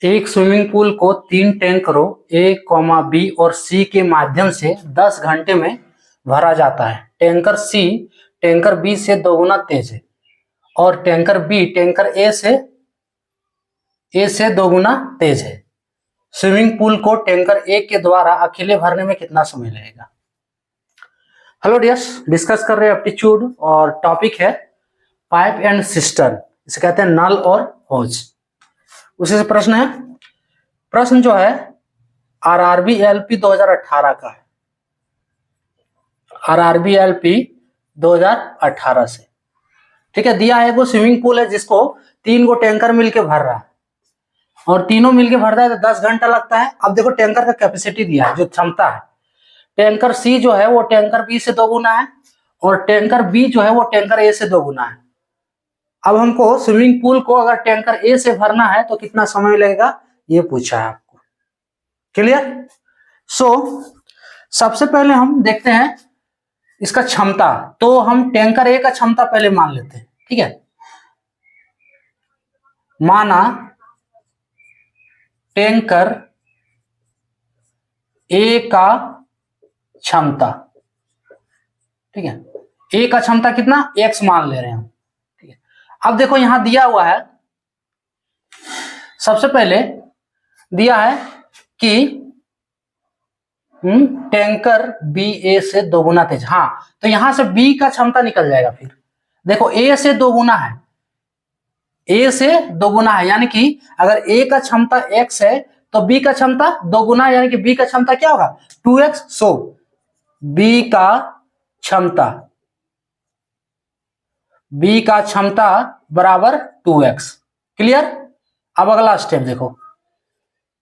एक swimming pool को 3 टैंकरों ए, बी और सी के माध्यम से 10 घंटे में भरा जाता है। टैंकर सी टैंकर बी से दोगुना तेज है और टैंकर बी टैंकर ए से दोगुना तेज है। स्विमिंग पूल को टैंकर ए के द्वारा अकेले भरने में कितना समय लगेगा? हेलो डियर्स, डिस्कस कर रहे हैं एप्टीट्यूड और टॉपिक है पाइप एंड सिस्टर्न, इसे कहते हैं नल और होज। उसी से प्रश्न है। प्रश्न जो है आरआरबी एलपी 2018 का है। आरआरबी एलपी 2018 से, ठीक है। दिया है वो स्विमिंग पूल है जिसको 3 गो टैंकर मिलके भर रहा है और तीनों मिलके भर रहा है तो 10 घंटा लगता है। अब देखो टैंकर का कैपेसिटी दिया है, जो क्षमता है। टैंकर सी जो है वो टैंकर बी से दोगुना है और टैंकर बी जो है वो टैंकर ए से दोगुना है। अब हमको स्विमिंग पूल को अगर टैंकर ए से भरना है तो कितना समय लगेगा, ये पूछा है आपको। क्लियर? सबसे पहले हम देखते हैं इसका क्षमता। तो हम टैंकर ए का क्षमता पहले मान लेते हैं, ठीक है। माना टैंकर ए का क्षमता, ठीक है। ए का क्षमता कितना, x मान ले रहे हैं हम, ठीक है। अब देखो यहां दिया हुआ है, सबसे पहले दिया है कि टैंकर बी ए से दोगुना तेज। हाँ, तो यहां से बी का क्षमता निकल जाएगा। फिर देखो ए से दोगुना है, ए से दोगुना है, यानी कि अगर ए का क्षमता x है तो बी का क्षमता दोगुना, यानी कि बी का क्षमता क्या होगा, 2x। सो बी का क्षमता बराबर 2x। क्लियर? अब अगला स्टेप देखो।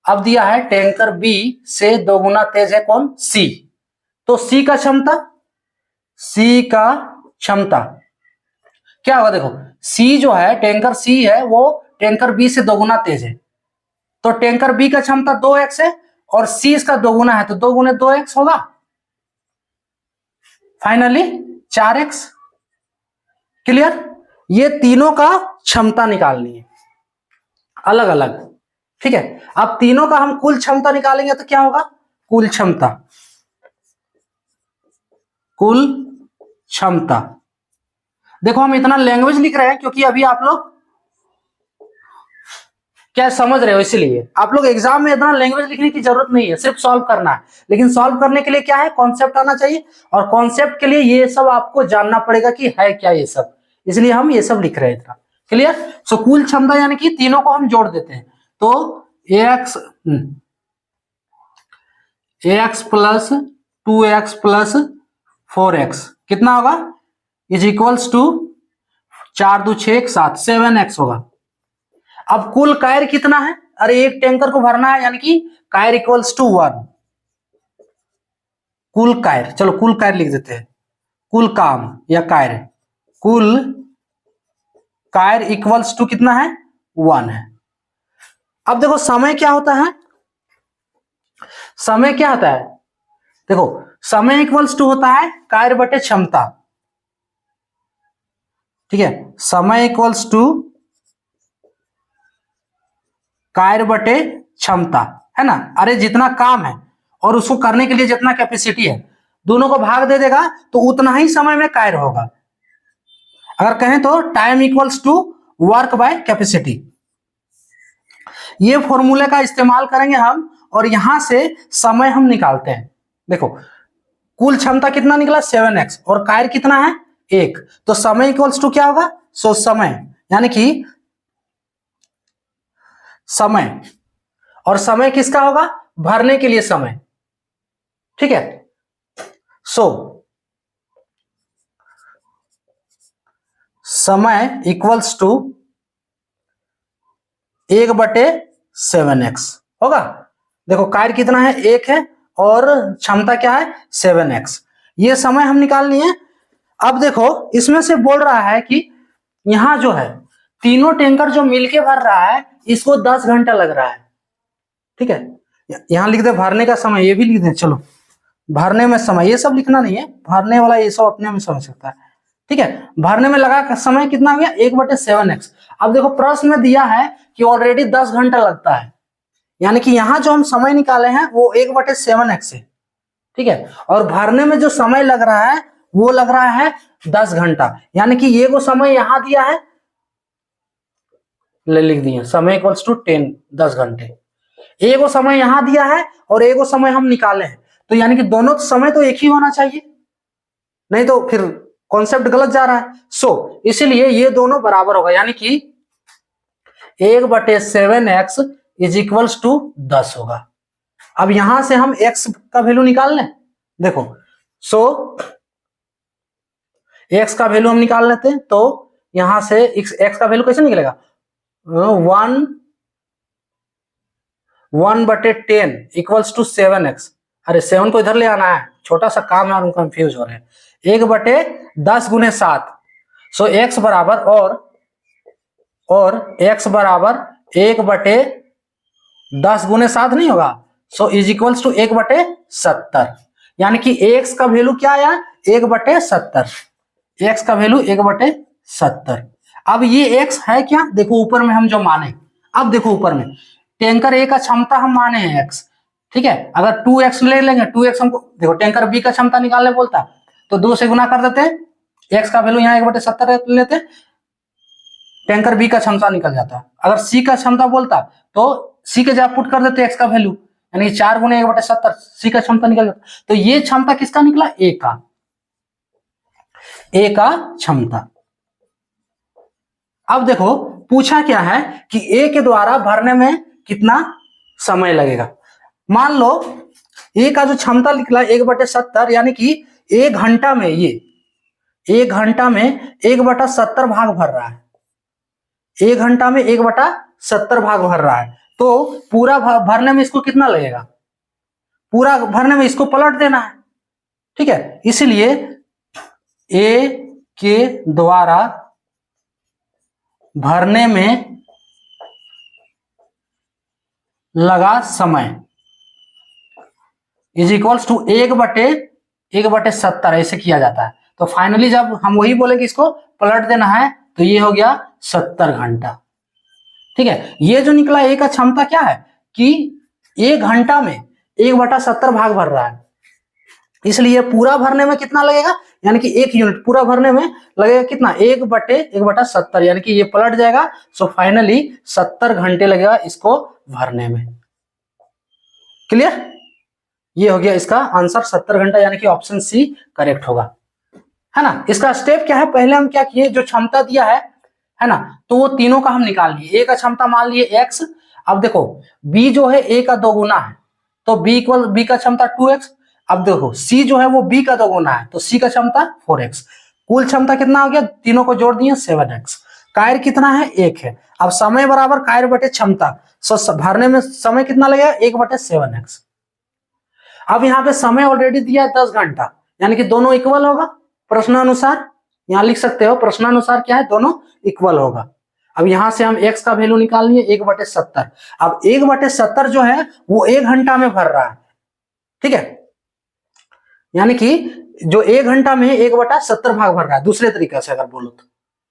अब दिया है टैंकर बी से दोगुना तेज है कौन, सी। तो सी का क्षमता क्या होगा, देखो सी जो है, टैंकर सी है वो टैंकर बी से दोगुना तेज है। तो टैंकर बी का क्षमता 2x है और सी इसका दोगुना है, तो 2 गुने 2x होगा, फाइनली 4x। क्लियर? ये तीनों का क्षमता निकालनी है अलग अलग, ठीक है। अब तीनों का हम कुल क्षमता निकालेंगे तो क्या होगा, कुल क्षमता। देखो हम इतना लैंग्वेज लिख रहे हैं क्योंकि अभी आप लोग क्या समझ रहे हो, इसलिए आप लोग एग्जाम में इतना लैंग्वेज लिखने की जरूरत नहीं है, सिर्फ सॉल्व करना है। लेकिन सॉल्व करने के लिए क्या है, कॉन्सेप्ट आना चाहिए और कॉन्सेप्ट के लिए ये सब आपको जानना पड़ेगा कि है क्या ये सब, इसलिए हम ये सब लिख रहे हैं इतना। क्लियर? सो कुल क्षमता यानी कि तीनों को हम जोड़ देते हैं तो ax plus 2x plus 4x कितना होगा, इज इक्वल्स टू 4 2 6 7 7x होगा। अब कुल कायर कितना है, अरे एक टैंकर को भरना है, यानी कि कायर इक्वल्स टू 1। कुल कायर, चलो कुल कायर लिख देते हैं, कुल काम या कायर, कुल कायर इक्वल्स टू कितना है, 1 है। अब देखो समय क्या होता है, देखो समय इक्वल्स टू होता है कायर बटे क्षमता, ठीक है। समय इक्वल्स टू कायर बटे क्षमता, है ना। अरे जितना काम है और उसको करने के लिए जितना कैपेसिटी है, दोनों को भाग दे देगा तो उतना ही समय में कायर होगा। अगर कहें तो time equals to work by capacity. ये फॉर्मूले का इस्तेमाल करेंगे हम और यहां से समय हम निकालते हैं। देखो कुल क्षमता कितना निकला, 7x और कायर कितना है, 1। तो समय इक्वल्स टू क्या होगा, सो समय यानी कि समय, और समय किसका होगा, भरने के लिए समय, ठीक है। समय इक्वल्स टू 1/7x होगा। देखो कायर कितना है, 1 है और क्षमता क्या है, 7x। ये समय हम निकाल लिए। अब देखो इसमें से बोल रहा है कि यहां जो है तीनों टैंकर जो मिलके भर रहा है इसको 10 घंटा लग रहा है, ठीक है। यहां लिख दे भरने का समय, ये भी लिख दे, चलो भरने में समय, ये सब लिखना नहीं है, भरने वाला ये सब अपने में समझ सकता है, ठीक है। भरने में लगा समय कितना हो गया, 1/7x। अब देखो प्रश्न में दिया है कि ऑलरेडी 10 घंटा लगता है, यानी कि यहाँ जो हम समय निकाले हैं वो 1/7x है, ठीक है। और भरने में जो समय लग रहा है वो लग रहा है 10 घंटा, यानी कि ये वो समय यहां दिया है, लिख दिए समय इक्वल्स टू 10 घंटे। एक वो समय यहां दिया है और एक वो समय हम निकाले हैं, तो यानी कि दोनों समय तो एक ही होना चाहिए, नहीं तो फिर कॉन्सेप्ट गलत जा रहा है। सो इसीलिए ये दोनों बराबर होगा, यानी कि 1/7x इज इक्वल्स टू 10 होगा। अब यहां से हम x का वैल्यू निकाल लें, देखो। सो x का वैल्यू हम निकाल लेते हैं, तो यहां से x का वैल्यू कैसे निकलेगा, 1/10 इक्वल्स टू 7x। अरे 7 को इधर ले आना है, छोटा सा काम है और हम कंफ्यूज हो रहे हैं। 1/10 गुने 7, सो x बराबर और x बराबर 1/10 गुने 7 नहीं होगा, सो इज इक्वल्स टू 1/70, यानी कि x का वैल्यू क्या आया, 1/70। x का वैल्यू 1/70। अब ये x है क्या, देखो ऊपर में हम जो माने, अब देखो ऊपर में टैंकर A का क्षमता हम माने हैं x, ठीक है। अगर 2x ले लेंगे, 2x हमको देखो टैंकर B का क्षमता निकालने बोलता तो 2 से गुना कर देते हैं, x का वैल्यू यहाँ 1/70 लेते, टैंकर B का क्षमता निकल जाता। अगर C का क्षमता बोलता तो C के जगह पुट कर देते x का वैल्यू, यानी 4 गुने 1/70, C का क्षमता निकल जाता। तो ये क्षमता किसका निकला, A का क्षमता। अब देखो पूछा क्या है कि A के द्वारा भरने में कितना समय लगेगा। मान लो A का जो क्षमता निकला 1/70, यानी कि 1 घंटा में ये 1 घंटा में 1/70 भाग भर रहा है, 1 घंटा में 1/70 भाग भर रहा है। तो पूरा भरने में इसको कितना लगेगा, पूरा भरने में इसको पलट देना है, ठीक है। इसलिए A के द्वारा भरने में लगा समय इज इक्वल्स टू 1/70 ऐसे किया जाता है। तो फाइनली जब हम वही बोले कि इसको पलट देना है तो ये हो गया 70 घंटा, ठीक है। ये जो निकला A का क्षमता क्या है कि 1 घंटा में 1/70 भाग भर रहा है, इसलिए पूरा भरने में कितना लगेगा, यानी कि 1 यूनिट पूरा भरने में लगेगा कितना, 1/70, यानी कि ये पलट जाएगा। सो फाइनली 70 घंटे लगेगा इसको भरने में। क्लियर, ये हो गया इसका आंसर 70 घंटा, यानी कि ऑप्शन सी करेक्ट होगा, है ना। इसका स्टेप क्या है, पहले हम क्या किए, जो क्षमता दिया है ना, तो वो तीनों का हम निकाल लिए। A का क्षमता मान लिए x, अब देखो B जो है A का 2 गुना है, तो B का क्षमता 2x। अब देखो C जो है वो B का 2 गुना है, तो C का क्षमता 4x। कुल क्षमता कितना हो गया, तीनों को जोड़ दिए 7x। कार्य कितना है, 1 है। अब समय बराबर कार्य बटे क्षमता, सो भरने में समय कितना लगेगा, 1/7x। अब यहाँ पे समय ऑलरेडी दिया है 10 घंटा, यानी कि दोनों इक्वल होगा प्रश्नानुसार, यहां लिख सकते हो प्रश्नानुसार क्या है, दोनों इक्वल होगा। अब यहां से हम x का वैल्यू निकाल लिए 1/70। अब 1/70 जो है वो 1 घंटा में भर रहा है, ठीक है। यानी कि जो 1 घंटा में 1/70 भाग भर रहा है, दूसरे तरीके से अगर बोलो तो,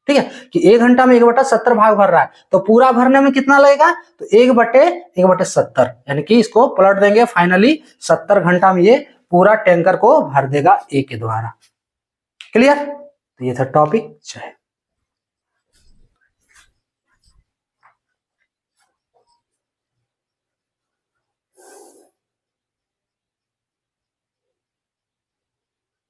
ठीक है, कि 1 घंटा में 1/70 भाग भर रहा है, तो पूरा भरने में कितना लगेगा, तो 1/70, यानी कि इसको पलट देंगे, फाइनली 70 घंटा में ये पूरा टैंकर को भर देगा A के द्वारा। क्लियर, तो ये था टॉपिक। जय।